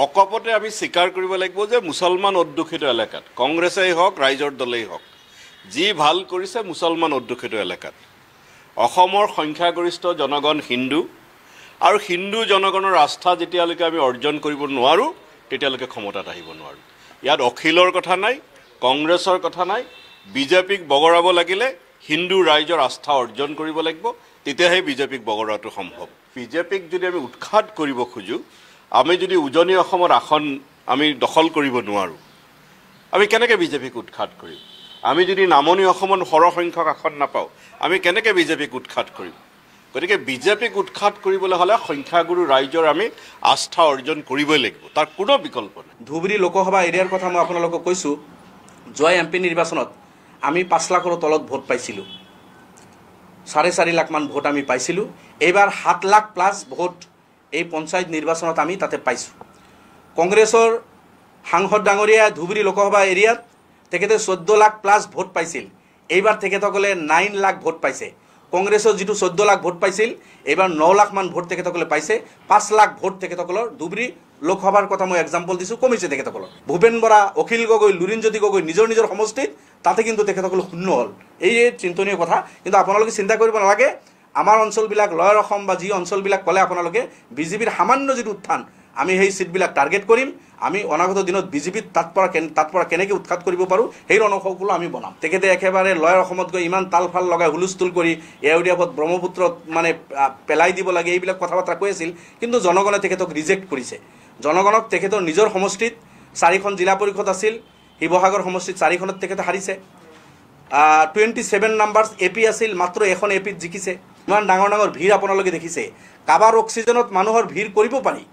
অকপতে আমি স্বীকাৰ কৰিব লাগিব যে মুছলমান অধ্যুষিত এলেকাত কংগ্ৰেছেই হওক ৰাইজৰ দলেই হওক যি ভাল কৰিছে মুছলমান অধ্যুষিত এলেকাত অসমৰ সংখ্যাগৰিষ্ঠ জনগণ হিন্দু আৰু হিন্দু জনগণৰ আস্থা যেতিয়ালৈকে আমি অৰ্জন কৰিব নোৱাৰোঁ তেতিয়ালৈকে ক্ষমতাত আহিব নোৱাৰোঁ। ইয়াত অখিলৰ কথা নাই, কংগ্ৰেছৰ কথা নাই। বিজেপিক বগৰাব লাগিলে হিন্দু ৰাইজৰ আস্থা অৰ্জন কৰিব লাগিব, তেতিয়াহে বিজেপিক বগৰাটো সম্ভৱ। বিজেপিক যদি আমি উৎখাত কৰিব খোজোঁ, আমি যদি উজনি অসমৰ আসন আমি দখল কৰিব নোৱাৰোঁ, আমি কেনেকৈ বিজেপিক উৎখাত কৰিম? আমি যদি নামনি অসমত সৰহসংখ্যক আসন নাপাওঁ, আমি কেনেকৈ বিজেপিক উৎখাত কৰিম? গতিকে বিজেপিক উৎখাত কৰিবলৈ হ'লে সংখ্যাগুৰু ৰাইজৰ আমি আস্থা অৰ্জন কৰিবই লাগিব, তাৰ কোনো বিকল্প নাই। ধুবুৰী লোকসভা এৰিয়াৰ কথা মই আপোনালোকক কৈছোঁ। যোৱা MP নিৰ্বাচনত আমি 5 লাখৰ তলত ভোট পাইছিলোঁ, 4.5 লাখমান ভোট আমি পাইছিলোঁ। এইবাৰ 7 লাখ প্লাছ ভোট এই পঞ্চায়ত নিৰ্বাচনত আমি তাতে পাইছোঁ। কংগ্ৰেছৰ সাংসদ ডাঙৰীয়া ধুবুৰী লোকসভা এৰিয়াত তেখেতে 14 লাখ প্লাছ ভোট পাইছিল, এইবাৰ তেখেতসকলে 9 লাখ ভোট পাইছে। কংগ্ৰেছৰ যিটো 14 লাখ ভোট পাইছিল, এইবাৰ 9 লাখমান ভোট তেখেতসকলে পাইছে। 5 লাখ ভোট তেখেতসকলৰ ধুবুৰী লোকসভাৰ কথা মই এক্সাম্পল দিছোঁ, কমিছে তেখেতসকলৰ। ভূপেন বৰা, অখিল গগৈ, লুৰিণজ্যোতি গগৈ নিজৰ নিজৰ সমষ্টিত তাতে কিন্তু তেখেতসকল শূন্য হ'ল। এই চিন্তনীয় কথা। কিন্তু আপোনালোকে চিন্তা কৰিব নালাগে, আমাৰ অঞ্চলবিলাক লয়াৰ অসম বা যি অঞ্চলবিলাক ক'লে আপোনালোকে বিজেপিৰ সামান্য যিটো উত্থান, আমি সেই চিটবিলাক টাৰ্গেট কৰিম। আমি অনাগত দিনত বিজেপিত তাত পৰা কেনেকৈ উৎখাত কৰিব পাৰোঁ সেই ৰণকৌশলো আমি বনাম। তেখেতে একেবাৰে লয়াৰ অসমত গৈ ইমান তালফাল লগাই হুলস্থুল কৰি এওঁদিয়াপত ব্ৰহ্মপুত্ৰত মানে পেলাই দিব লাগে এইবিলাক কথা বাৰ্তা কৈ আছিল, কিন্তু জনগণে তেখেতক ৰিজেক্ট কৰিছে। জনগণক তেখেতৰ নিজৰ সমষ্টিত 4খন জিলা পৰিষদ আছিল, শিৱসাগৰ সমষ্টিত 4খনত তেখেতে হাৰিছে। 27 নাম্বাৰ AP আছিল, মাত্ৰ এখন APত জিকিছে। ইমান ডাঙৰ ডাঙৰ ভিৰ আপোনালোকে দেখিছে। কাবাৰ অক্সিজেনত মানুহৰ ভিৰ কৰিব পাৰি,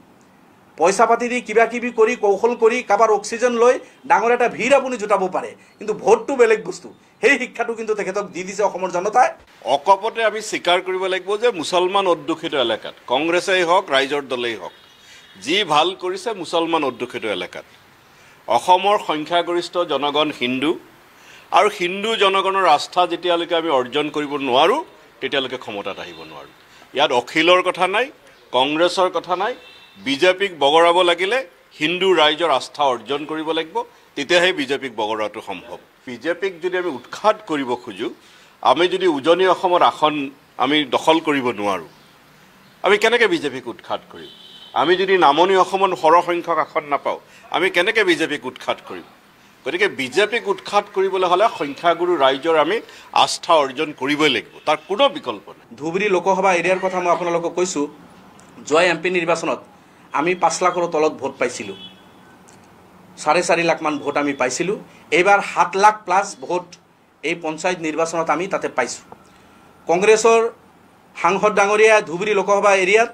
পইচা পাতি দি কিবা কিবি কৰি কৌশল কৰি কাবাৰ অক্সিজেন লৈ ডাঙৰ এটা ভিৰ আপুনি জোটাব পাৰে, কিন্তু ভোটটো বেলেগ বস্তু। সেই শিক্ষাটো কিন্তু তেখেতক দি দিছে অসমৰ জনতাই। অকপতে আমি স্বীকাৰ কৰিব লাগিব যে মুছলমান অধ্যুষিত এলেকাত কংগ্ৰেছেই হওক ৰাইজৰ দলেই হওক যি ভাল কৰিছে মুছলমান অধ্যুষিত এলেকাত অসমৰ সংখ্যাগৰিষ্ঠ জনগণ হিন্দু আৰু হিন্দু জনগণৰ আস্থা যেতিয়ালৈকে আমি অৰ্জন কৰিব নোৱাৰোঁ তেতিয়ালৈকে ক্ষমতাত আহিব নোৱাৰোঁ। ইয়াত অখিলৰ কথা নাই, কংগ্ৰেছৰ কথা নাই। বিজেপিক বগৰাব লাগিলে হিন্দু ৰাইজৰ আস্থা অৰ্জন কৰিব লাগিব, তেতিয়াহে বিজেপিক বগৰোৱাটো সম্ভৱ। বিজেপিক যদি আমি উৎখাত কৰিব খোজোঁ, আমি যদি উজনি অসমৰ আসন আমি দখল কৰিব নোৱাৰোঁ, আমি কেনেকৈ বিজেপিক উৎখাত কৰিম? আমি যদি নামনি অসমত সৰহসংখ্যক আসন নাপাওঁ, আমি কেনেকৈ বিজেপিক উৎখাত কৰিম? গতিকে বিজেপিক উৎখাত কৰিবলৈ হ'লে সংখ্যাগুৰু ৰাইজৰ আমি আস্থা অৰ্জন কৰিবই লাগিব, তাৰ কোনো বিকল্প নাই। ধুবুৰী লোকসভা এৰিয়াৰ কথা মই আপোনালোকক কৈছোঁ। যোৱা MP নিৰ্বাচনত আমি 5 লাখৰ তলত ভোট পাইছিলোঁ, 4.5 লাখমান ভোট আমি পাইছিলোঁ। এইবাৰ 7 লাখ প্লাছ ভোট এই পঞ্চায়ত নিৰ্বাচনত আমি তাতে পাইছোঁ। কংগ্ৰেছৰ সাংসদ ডাঙৰীয়া ধুবুৰী লোকসভা এৰিয়াত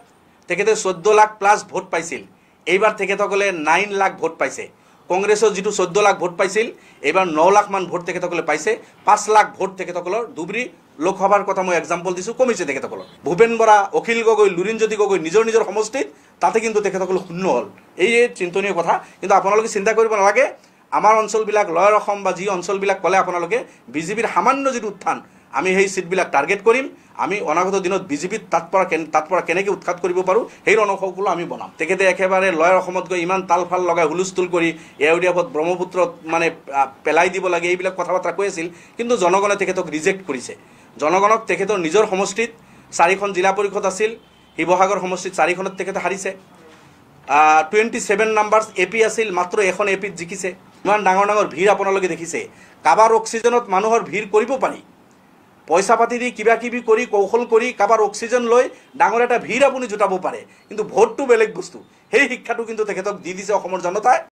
তেখেতে 14 লাখ প্লাছ ভোট পাইছিল, এইবাৰ তেখেতসকলে 9 লাখ ভোট পাইছে। কংগ্ৰেছৰ যিটো 14 লাখ ভোট পাইছিল, এইবাৰ 9 লাখমান ভোট তেখেতসকলে পাইছে। 5 লাখ ভোট তেখেতসকলৰ ধুবুৰী লোকসভাৰ কথা মই এক্সাম্পল দিছোঁ, কমিছে তেখেতসকলৰ। ভূপেন বৰা, অখিল গগৈ, লুৰিণজ্যোতি গগৈ নিজৰ নিজৰ সমষ্টিত তাতে কিন্তু তেখেতসকল শূন্য হ'ল। এই চিন্তনীয় কথা। কিন্তু আপোনালোকে চিন্তা কৰিব নালাগে, আমাৰ অঞ্চলবিলাক লয়াৰ অসম বা যি অঞ্চলবিলাক ক'লে আপোনালোকে বিজেপিৰ সামান্য যিটো উত্থান, আমি সেই চিটবিলাক টাৰ্গেট কৰিম। আমি অনাগত দিনত বিজেপিত তাত পৰা কেনেকৈ উৎখাত কৰিব পাৰোঁ সেই ৰণকৌশলো আমি বনাম। তেখেতে একেবাৰে লয়াৰ অসমত গৈ ইমান তালফাল লগাই হুলস্থুল কৰি এওঁদিয়াপত ব্ৰহ্মপুত্ৰত মানে পেলাই দিব লাগে এইবিলাক কথা বাৰ্তা কৈ আছিল, কিন্তু জনগণে তেখেতক ৰিজেক্ট কৰিছে। জনগণক তেখেতৰ নিজৰ সমষ্টিত 4খন জিলা পৰিষদ আছিল, শিৱসাগৰ সমষ্টিত 4খনত তেখেতে হাৰিছে। 27 নাম্বাৰ AP আছিল, মাত্ৰ এখন APত জিকিছে। ইমান ডাঙৰ ডাঙৰ ভিৰ আপোনালোকে দেখিছে। কাবাৰ অক্সিজেনত মানুহৰ ভিৰ কৰিব পাৰি, পইচা পাতি দি কিবা কিবি কৰি কৌশল কৰি কাবাৰ অক্সিজেন লৈ ডাঙৰ এটা ভিৰ আপুনি জোটাব পাৰে, কিন্তু ভোটটো বেলেগ বস্তু। সেই শিক্ষাটো কিন্তু তেখেতক দি দিছে অসমৰ জনতাই।